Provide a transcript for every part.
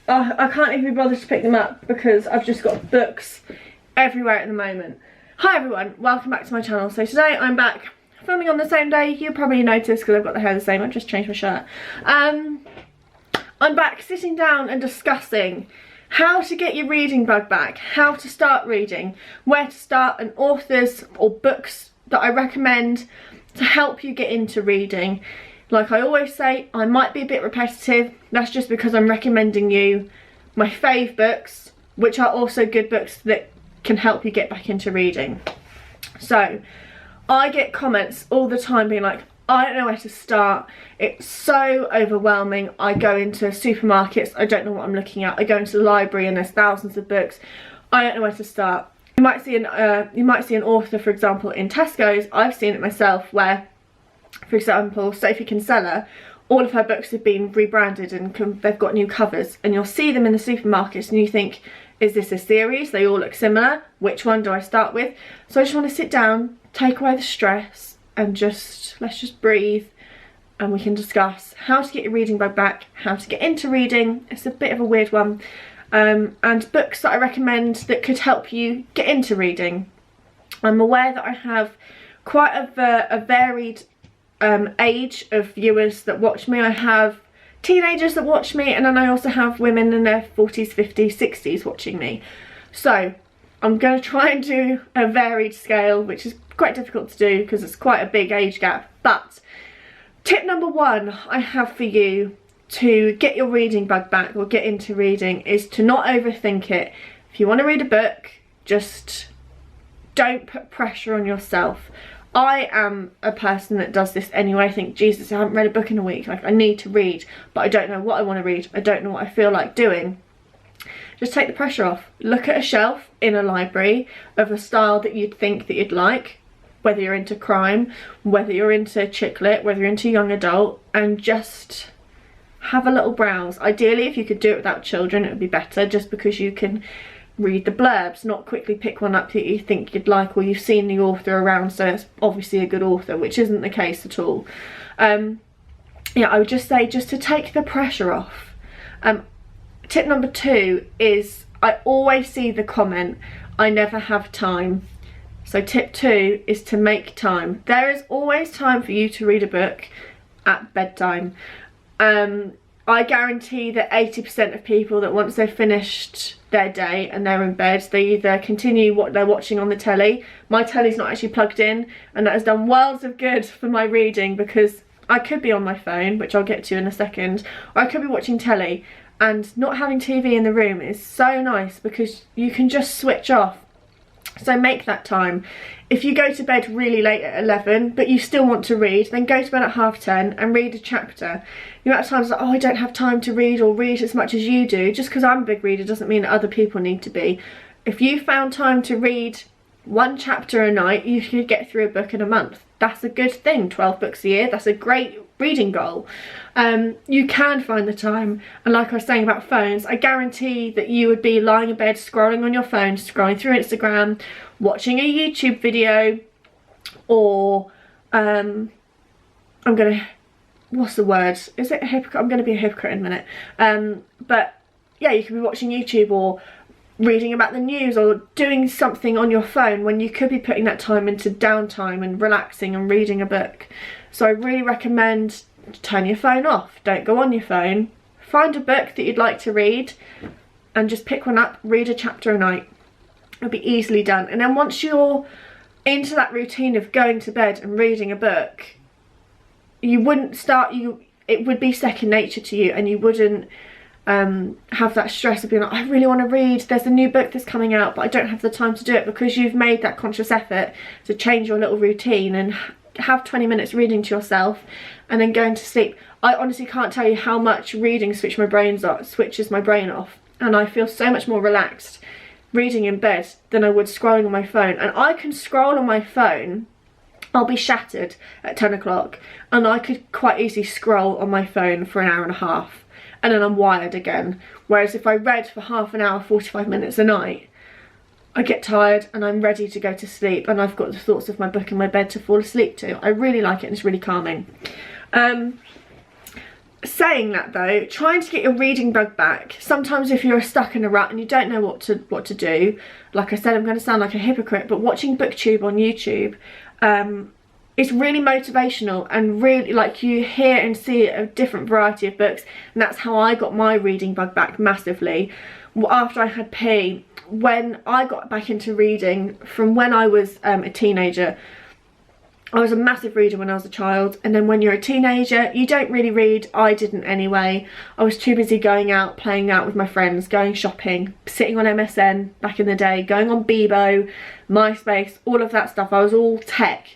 I can't even be bothered to pick them up because I've just got books everywhere at the moment. Hi everyone, welcome back to my channel. So today I'm back filming on the same day. You'll probably notice because I've got the hair the same. I've just changed my shirt. I'm back sitting down and discussing how to get your reading bug back, how to start reading, where to start, and authors or books that I recommend to help you get into reading. Like I always say, I might be a bit repetitive. That's just because I'm recommending you my fave books, which are also good books that can help you get back into reading. So I get comments all the time being like, I don't know where to start. It's so overwhelming. I go into supermarkets, I don't know what I'm looking at. I go into the library and there's thousands of books. I don't know where to start. You might see an author, for example, in Tesco's. I've seen it myself where, for example, Sophie Kinsella, all of her books have been rebranded and they've got new covers, and you'll see them in the supermarkets and you think, is this a series? They all look similar. Which one do I start with? So I just want to sit down, take away the stress, and let's just breathe, and we can discuss how to get your reading bug back, how to get into reading. It's a bit of a weird one. And books that I recommend that could help you get into reading. I'm aware that I have quite a varied age of viewers that watch me. I have teenagers that watch me, and then I also have women in their 40s, 50s, 60s watching me. So I'm going to try and do a varied scale, which is quite difficult to do because it's quite a big age gap. But tip number one I have for you to get your reading bug back or get into reading is to not overthink it. If you want to read a book, just don't put pressure on yourself. I am a person that does this anyway. I think, Jesus, I haven't read a book in a week. Like, I need to read, but I don't know what I want to read. I don't know what I feel like doing. Just take the pressure off. Look at a shelf in a library of a style that you'd think that you'd like, whether you're into crime, whether you're into chick lit, whether you're into young adult, and just have a little browse. Ideally, if you could do it without children, it would be better, just because you can read the blurbs, not quickly pick one up that you think you'd like, or you've seen the author around, so it's obviously a good author, which isn't the case at all. Yeah, I would just say just to take the pressure off. Tip number two is, I always see the comment, I never have time. So tip two is to make time. There is always time for you to read a book at bedtime. I guarantee that 80% of people that once they've finished their day and they're in bed, they either continue what they're watching on the telly. My telly's not actually plugged in, and that has done worlds of good for my reading, because I could be on my phone, which I'll get to in a second, or I could be watching telly, and not having TV in the room is so nice because you can just switch off. So make that time. If you go to bed really late at 11 but you still want to read, then go to bed at 10:30 and read a chapter. The amount of times like, oh, I don't have time to read or read as much as you do, just because I'm a big reader doesn't mean that other people need to be. If you found time to read one chapter a night, you could get through a book in a month. That's a good thing. 12 books a year, that's a great reading goal. You can find the time, and like I was saying about phones, I guarantee that you would be lying in bed scrolling on your phone, scrolling through Instagram, watching a YouTube video, or what's the word? Is it a hypocrite? I'm going to be a hypocrite in a minute. But yeah, you could be watching YouTube or reading about the news or doing something on your phone when you could be putting that time into downtime and relaxing and reading a book. So I really recommend turn your phone off. Don't go on your phone. Find a book that you'd like to read and just pick one up, read a chapter a night. It'll be easily done. And then once you're into that routine of going to bed and reading a book, it would be second nature to you, and you wouldn't have that stress of being like, I really want to read, there's a new book that's coming out but I don't have the time to do it, because you've made that conscious effort to change your little routine and have 20 minutes reading to yourself and then going to sleep. I honestly can't tell you how much reading switches my brain off, and I feel so much more relaxed reading in bed than I would scrolling on my phone. And I can scroll on my phone, I'll be shattered at 10 o'clock, and I could quite easily scroll on my phone for an hour and a half and then I'm wired again. Whereas if I read for half an hour, 45 minutes a night, I get tired and I'm ready to go to sleep, and I've got the thoughts of my book in my bed to fall asleep to. I really like it, and it's really calming. Saying that though, trying to get your reading bug back, sometimes if you're stuck in a rut and you don't know what to do, like I said, I'm going to sound like a hypocrite, but watching Booktube on YouTube it's really motivational, and really, like, you hear and see a different variety of books, and that's how I got my reading bug back massively. After I had P, when I got back into reading from when I was a teenager, I was a massive reader when I was a child, and then when you're a teenager you don't really read. I didn't anyway. I was too busy going out, playing out with my friends, going shopping, sitting on MSN back in the day, going on Bebo, MySpace, all of that stuff. I was all tech.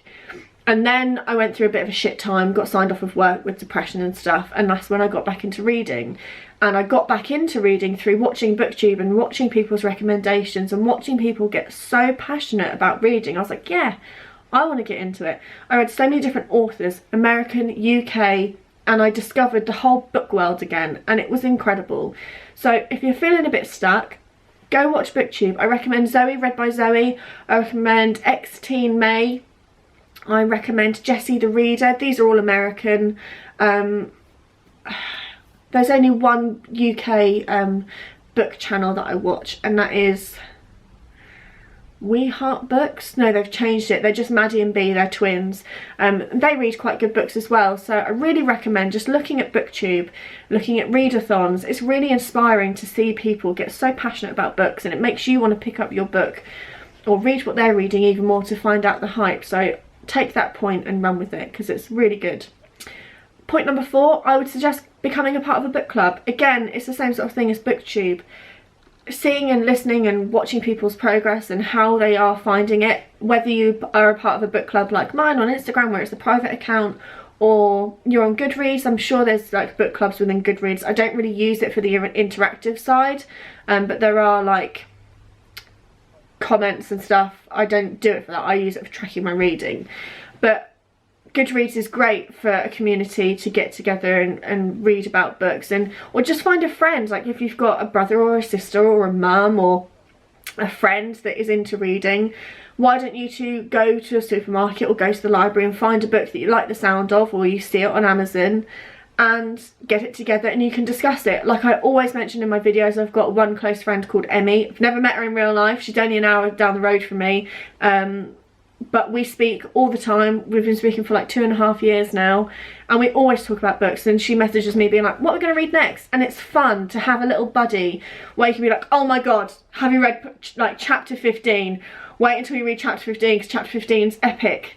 And then I went through a bit of a shit time, got signed off of work with depression and stuff, and that's when I got back into reading. And I got back into reading through watching Booktube and watching people's recommendations and watching people get so passionate about reading. I was like, yeah, I want to get into it. I read so many different authors, American, UK, and I discovered the whole book world again, and it was incredible. So if you're feeling a bit stuck, go watch Booktube. I recommend Zoe, read by Zoe. I recommend X-Teen May. I recommend Jessie the Reader. These are all American. There's only one UK book channel that I watch, and that is We Heart Books. No, they've changed it. They're just Maddie and B. They're twins. They read quite good books as well. So I really recommend just looking at Booktube, looking at readathons. It's really inspiring to see people get so passionate about books, and it makes you want to pick up your book or read what they're reading even more to find out the hype. So take that point and run with it, because it's really good. Point number 4, I would suggest becoming a part of a book club. Again, it's the same sort of thing as Booktube. Seeing and listening and watching people's progress and how they are finding it, whether you are a part of a book club like mine on Instagram where it's a private account, or you're on Goodreads. I'm sure there's like book clubs within Goodreads. I don't really use it for the interactive side, but there are like comments and stuff. I don't do it for that. I use it for tracking my reading. But Goodreads is great for a community to get together and read about books, or just find a friend. Like if you've got a brother or a sister or a mum or a friend that is into reading, why don't you two go to a supermarket or go to the library and find a book that you like the sound of, or you see it on Amazon, and get it together and you can discuss it. Like I always mention in my videos, I've got one close friend called Emmy. I've never met her in real life. She's only an hour down the road from me. But we speak all the time. We've been speaking for like 2.5 years now, and we always talk about books, and she messages me being like, what are we going to read next? And it's fun to have a little buddy where you can be like, oh my god, have you read like chapter 15? Wait until you read chapter 15 because chapter 15 is epic.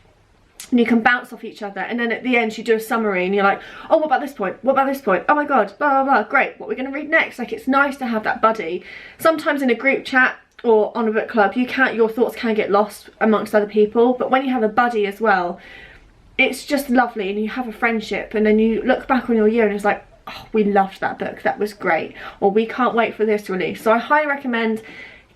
And you can bounce off each other, and then at the end you do a summary and you're like, oh, what about this point? What about this point? Oh my god, blah blah blah, great, what are we going to read next? Like, it's nice to have that buddy. Sometimes in a group chat or on a book club, your thoughts can get lost amongst other people, but when you have a buddy as well, it's just lovely, and you have a friendship, and then you look back on your year and it's like, oh, we loved that book, that was great, or we can't wait for this release. So I highly recommend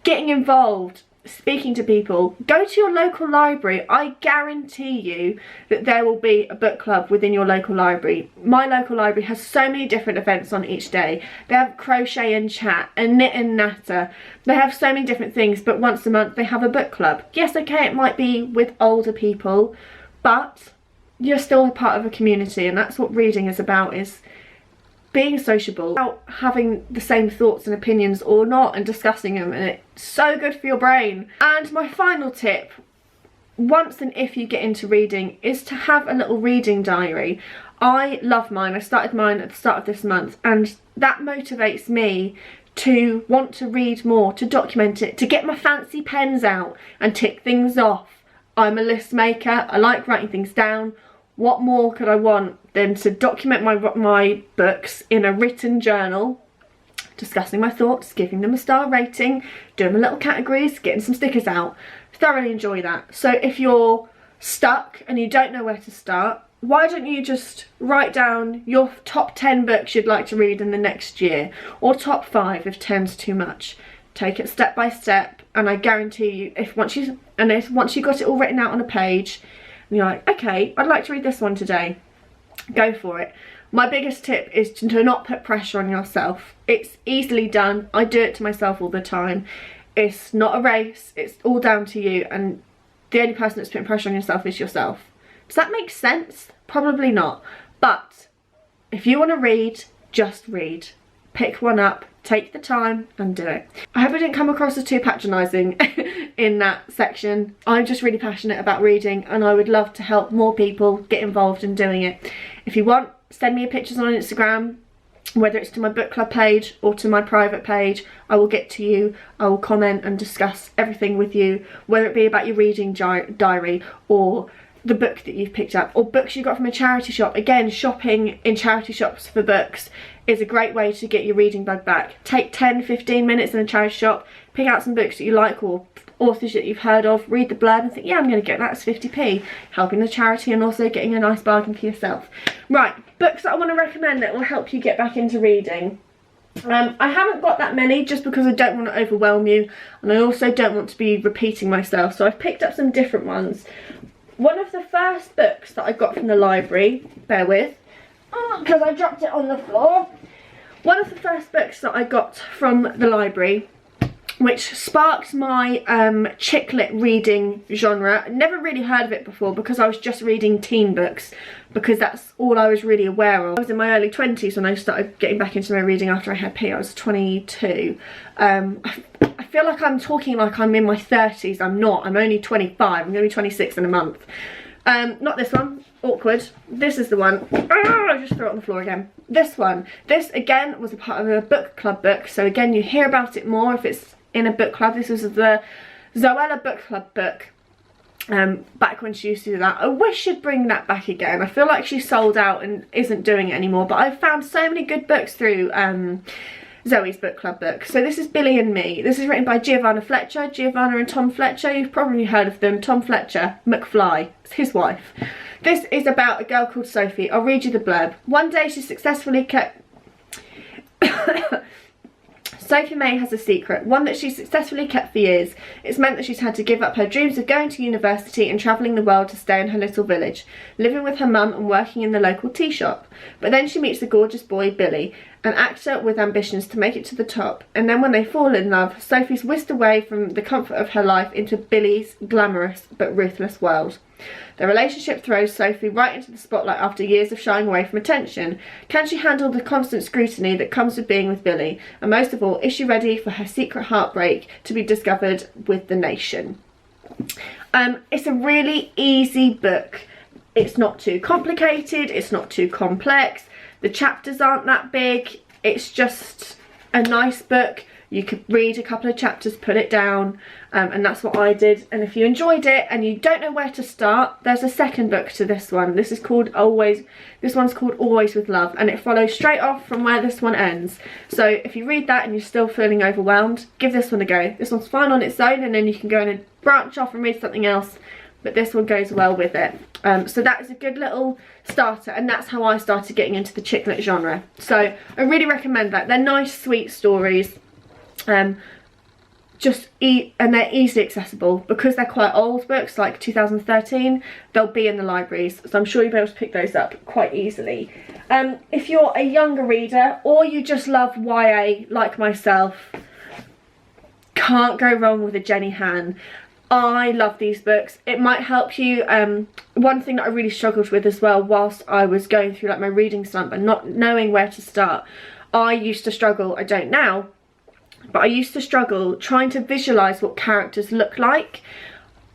getting involved, speaking to people. Go to your local library. I guarantee you that there will be a book club within your local library. My local library has so many different events on each day. They have crochet and chat and knit and natter. They have so many different things, but once a month they have a book club. Yes, okay, it might be with older people, but you're still a part of a community, and that's what reading is about, is being sociable, about having the same thoughts and opinions or not, and discussing them, and it's so good for your brain. And my final tip, once and if you get into reading, is to have a little reading diary. I love mine. I started mine at the start of this month, and that motivates me to want to read more, to document it, to get my fancy pens out and tick things off. I'm a list maker. I like writing things down. What more could I want than to document my books in a written journal, discussing my thoughts, giving them a star rating, doing my little categories, getting some stickers out. Thoroughly enjoy that. So if you're stuck and you don't know where to start, why don't you just write down your top 10 books you'd like to read in the next year, or top 5 if 10's too much. Take it step by step, and I guarantee you, once you got it all written out on a page, and you're like, okay, I'd like to read this one today, go for it. My biggest tip is to not put pressure on yourself. It's easily done. I do it to myself all the time. It's not a race. It's all down to you, and the only person that's putting pressure on yourself is yourself. Does that make sense? Probably not. But If you want to read, just read. Pick one up, take the time and do it. I hope I didn't come across as too patronising in that section. I'm just really passionate about reading and I would love to help more people get involved in doing it. If you want, send me your pictures on Instagram, whether it's to my book club page or to my private page. I will get to you, I will comment and discuss everything with you, whether it be about your reading diary or the book that you've picked up or books you got from a charity shop. Again, shopping in charity shops for books is a great way to get your reading bug back. Take 10-15 minutes in a charity shop, pick out some books that you like or authors that you've heard of, read the blurb and think, yeah, I'm going to get that, it's 50p, helping the charity and also getting a nice bargain for yourself. Right, books that I want to recommend that will help you get back into reading. I haven't got that many just because I don't want to overwhelm you and I also don't want to be repeating myself, so I've picked up some different ones. One of the first books that I got from the library, bear with, because I dropped it on the floor. One of the first books that I got from the library, which sparked my chick lit reading genre. Never really heard of it before because I was just reading teen books, because that's all I was really aware of. I was in my early 20s when I started getting back into my reading after I had P. I was 22. I feel like I'm talking like I'm in my 30s. I'm not. I'm only 25. I'm going to be 26 in a month. Not this one. Awkward. This is the one. I just threw it on the floor again. This one. This, again, was a part of a book club book. So, again, you hear about it more if it's in a book club. This was the Zoella book club book. Back when she used to do that. I wish she'd bring that back again. I feel like she sold out and isn't doing it anymore. But I've found so many good books through Zoe's book club book. So this is Billy and Me. This is written by Giovanna Fletcher. Giovanna and Tom Fletcher, you've probably heard of them. Tom Fletcher, McFly, it's his wife. This is about a girl called Sophie. I'll read you the blurb. One day she successfully kept... Sophie May has a secret, one that she successfully kept for years. It's meant that she's had to give up her dreams of going to university and travelling the world to stay in her little village, living with her mum and working in the local tea shop. But then she meets the gorgeous boy, Billy, an actor with ambitions to make it to the top. And then when they fall in love, Sophie's whisked away from the comfort of her life into Billy's glamorous but ruthless world. Their relationship throws Sophie right into the spotlight after years of shying away from attention. Can she handle the constant scrutiny that comes with being with Billy? And most of all, is she ready for her secret heartbreak to be discovered with the nation? It's a really easy book. It's not too complicated, it's not too complex. The chapters aren't that big. It's just a nice book. You could read a couple of chapters, put it down, and that's what I did. And if you enjoyed it and you don't know where to start, there's a second book to this one. This one's called Always with Love, and it follows straight off from where this one ends. So if you read that and you're still feeling overwhelmed, give this one a go. This one's fine on its own, and then you can go and branch off and read something else, but this one goes well with it. So that is a good little starter, and that's how I started getting into the chick lit genre. So I really recommend that. They're nice, sweet stories. And they're easily accessible because they're quite old books, like 2013. They'll be in the libraries, so I'm sure you'll be able to pick those up quite easily. If you're a younger reader or you just love YA like myself, can't go wrong with a Jenny Han. I love these books. It might help you. One thing that I really struggled with as well whilst I was going through like my reading slump and not knowing where to start, I used to struggle, I don't now, but I used to struggle trying to visualise what characters look like.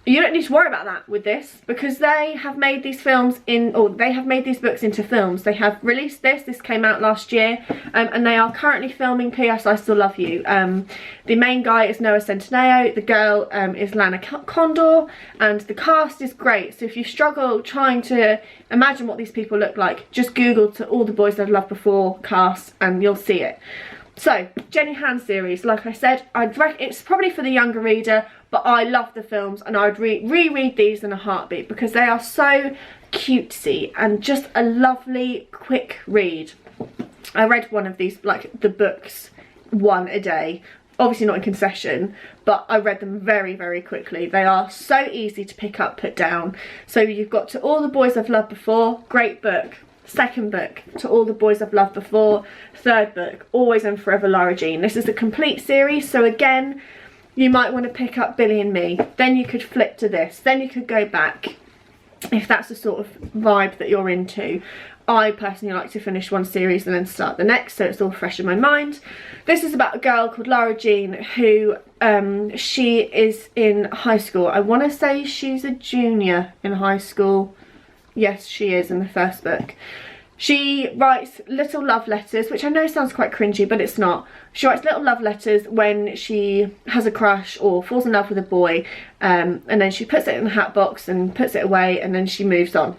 You don't need to worry about that with this because they have made these films they have made these books into films. They have released this came out last year, and they are currently filming P.S. I Still Love You. The main guy is Noah Centineo, the girl is Lana Condor, and the cast is great. So if you struggle trying to imagine what these people look like, just Google To All the Boys I've Loved Before cast and you'll see it. So, Jenny Han series, like I said, it's probably for the younger reader, but I love the films and I'd reread these in a heartbeat because they are so cutesy and just a lovely quick read. I read one of these, like the books, one a day. Obviously not in concession, but I read them very, very quickly. They are so easy to pick up, put down. So you've got To All the Boys I've Loved Before, great book. Second book, To All the Boys I've Loved Before. Third book, Always and Forever Lara Jean. This is a complete series, so again, you might want to pick up Billy and Me. Then you could flip to this. Then you could go back, if that's the sort of vibe that you're into. I personally like to finish one series and then start the next, so it's all fresh in my mind. This is about a girl called Lara Jean who, she is in high school. I want to say she's a junior in high school. Yes, she is in the first book. She writes little love letters, which I know sounds quite cringy, but it's not. She writes little love letters when she has a crush or falls in love with a boy, and then she puts it in a hat box and puts it away, and then she moves on.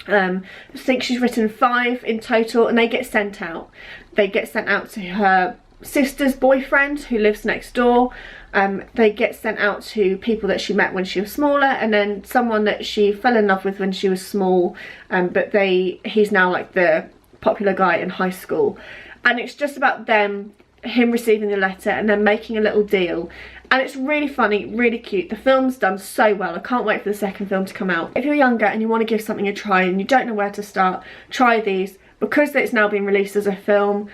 I think she's written 5 in total, and they get sent out. They get sent out to her sister's boyfriend who lives next door. They get sent out to people that she met when she was smaller, and then someone that she fell in love with when she was small, but he's now like the popular guy in high school. And it's just about him receiving the letter and then making a little deal. And it's really funny, really cute. The film's done so well. I can't wait for the second film to come out. If you're younger and you want to give something a try and you don't know where to start, try these. Because it's now been released as a film,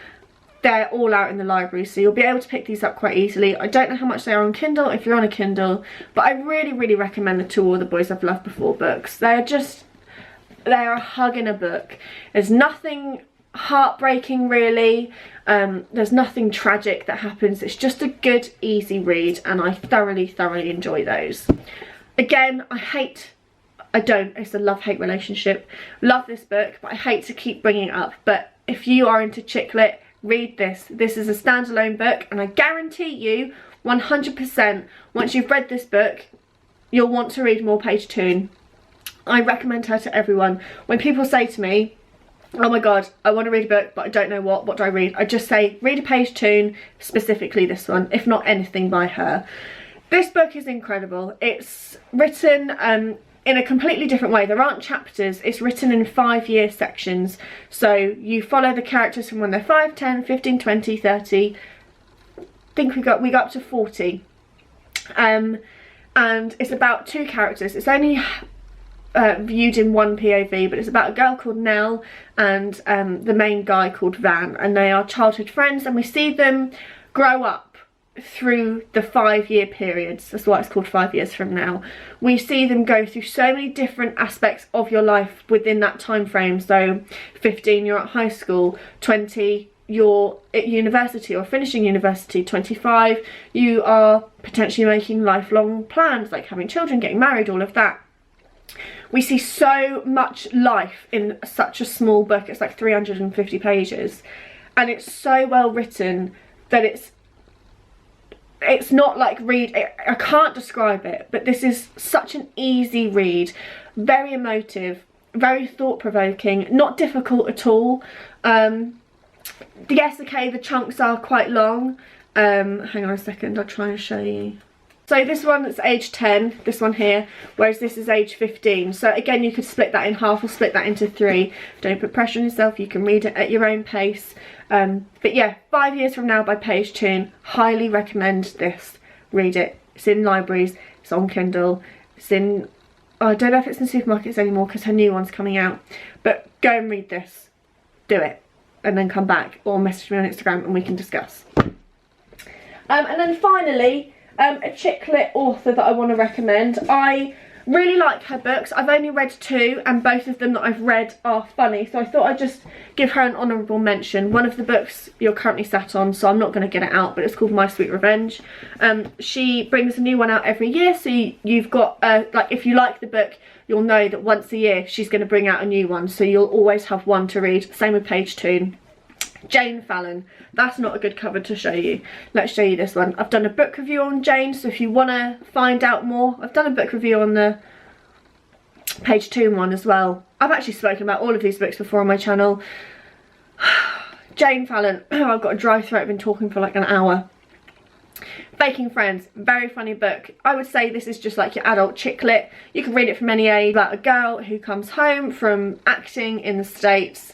they're all out in the library, so you'll be able to pick these up quite easily. I don't know how much they are on Kindle if you're on a Kindle, but I really, really recommend the To All the Boys I've Loved Before books. They're a hug in a book. There's nothing heartbreaking really. There's nothing tragic that happens. It's just a good, easy read, and I thoroughly, thoroughly enjoy those. Again, it's a love-hate relationship. Love this book, but I hate to keep bringing it up. But if you are into chick lit, read this. This is a standalone book, and I guarantee you 100% once you've read this book you'll want to read more Paige Toon. I recommend her to everyone. When people say to me, oh my god, I want to read a book but I don't know what do I read, I just say read a Paige Toon, specifically this one, if not anything by her. This book is incredible. It's written in a completely different way. There aren't chapters, it's written in 5-year sections. So you follow the characters from when they're 5, 10, 15, 20, 30. I think we got up to 40. And it's about 2 characters. It's only viewed in one POV, but it's about a girl called Nell and the main guy called Van, and they are childhood friends, and we see them grow up through the 5-year periods. That's why it's called 5 years from now. We see them go through so many different aspects of your life within that time frame. So 15, you're at high school. 20, you're at university or finishing university. 25, you are potentially making lifelong plans like having children, getting married, all of that. We see so much life in such a small book. It's like 350 pages, and it's so well written that it's not like I can't describe it, but this is such an easy read, very emotive, very thought-provoking, not difficult at all. Yes, okay, the chunks are quite long. Hang on a second, I'll try and show you. So this one's age 10, this one here, whereas this is age 15. So again, you could split that in half or split that into 3. Don't put pressure on yourself, you can read it at your own pace. But yeah, 5 years from now by Paige Toon. Highly recommend this. Read it. It's in libraries, it's on Kindle, it's in, I don't know if it's in supermarkets anymore because her new one's coming out. But go and read this. Do it. And then come back or message me on Instagram and we can discuss. And then finally, a chick lit author that I want to recommend. I really like her books. I've only read 2 and both of them that I've read are funny, so I thought I'd just give her an honourable mention. One of the books you're currently sat on, so I'm not going to get it out, but it's called My Sweet Revenge. She brings a new one out every year, so you've got like, if you like the book, you'll know that once a year she's going to bring out a new one, so you'll always have one to read. Same with Paige Toon. Jane Fallon. That's not a good cover to show you. Let's show you this one. I've done a book review on Jane, so if you want to find out more, I've done a book review on the Paige Toon one as well. I've actually spoken about all of these books before on my channel. Jane Fallon. I've got a dry throat, I've been talking for like an hour. Faking Friends, very funny book. I would say this is just like your adult chick lit. You can read it from any age. About a girl who comes home from acting in the States,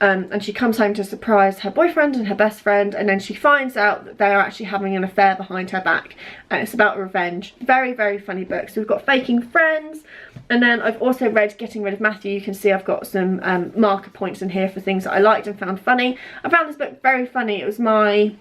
and she comes home to surprise her boyfriend and her best friend, and then she finds out that they are actually having an affair behind her back, and it's about revenge. Very, very funny book. So we've got Faking Friends, and then I've also read Getting Rid of Matthew. You can see I've got some marker points in here for things that I liked and found funny. I found this book very funny. It was my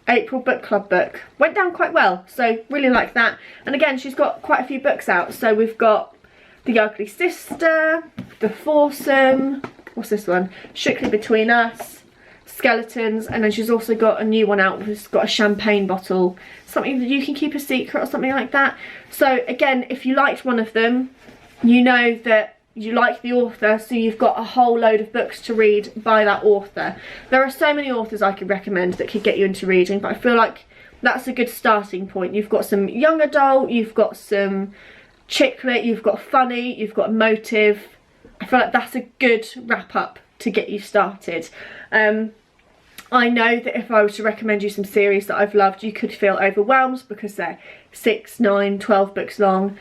April book club book. Went down quite well, so really like that. And again, she's got quite a few books out. So we've got The Ugly Sister, The Foursome, what's this one? Strictly Between Us, Skeletons, and then she's also got a new one out who's got a champagne bottle, something that you can keep a secret or something like that. So again, if you liked one of them, you know that you like the author, so you've got a whole load of books to read by that author. There are so many authors I could recommend that could get you into reading, but I feel like that's a good starting point. You've got some young adult, you've got some chick lit, you've got funny, you've got emotive. I feel like that's a good wrap up to get you started. I know that if I was to recommend you some series that I've loved, you could feel overwhelmed because they're 6, 9, 12 books long.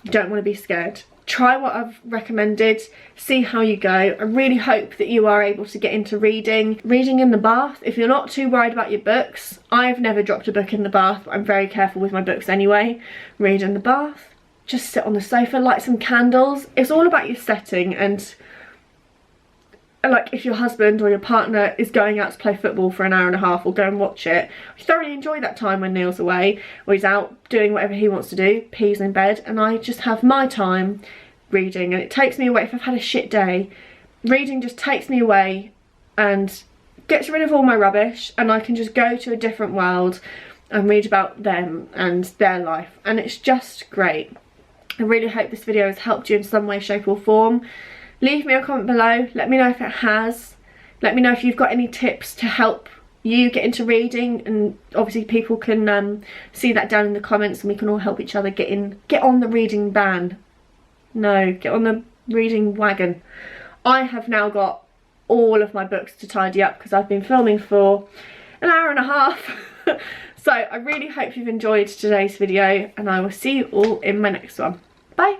You don't want to be scared. Try what I've recommended, see how you go. I really hope that you are able to get into reading. Reading in the bath, if you're not too worried about your books. I've never dropped a book in the bath, but I'm very careful with my books anyway. Read in the bath, just sit on the sofa, light some candles. It's all about your setting, and like if your husband or your partner is going out to play football for an hour and a half or go and watch it, I thoroughly enjoy that time when Neil's away or he's out doing whatever he wants to do. Pea's in bed and I just have my time reading, and it takes me away. If I've had a shit day, reading just takes me away and gets rid of all my rubbish, and I can just go to a different world and read about them and their life, and it's just great. I really hope this video has helped you in some way, shape or form. Leave me a comment below, let me know if it has. Let me know if you've got any tips to help you get into reading, and obviously people can see that down in the comments, and we can all help each other get on the reading ban. No, get on the reading wagon. I have now got all of my books to tidy up because I've been filming for an hour and a half. So I really hope you've enjoyed today's video, and I will see you all in my next one. Bye.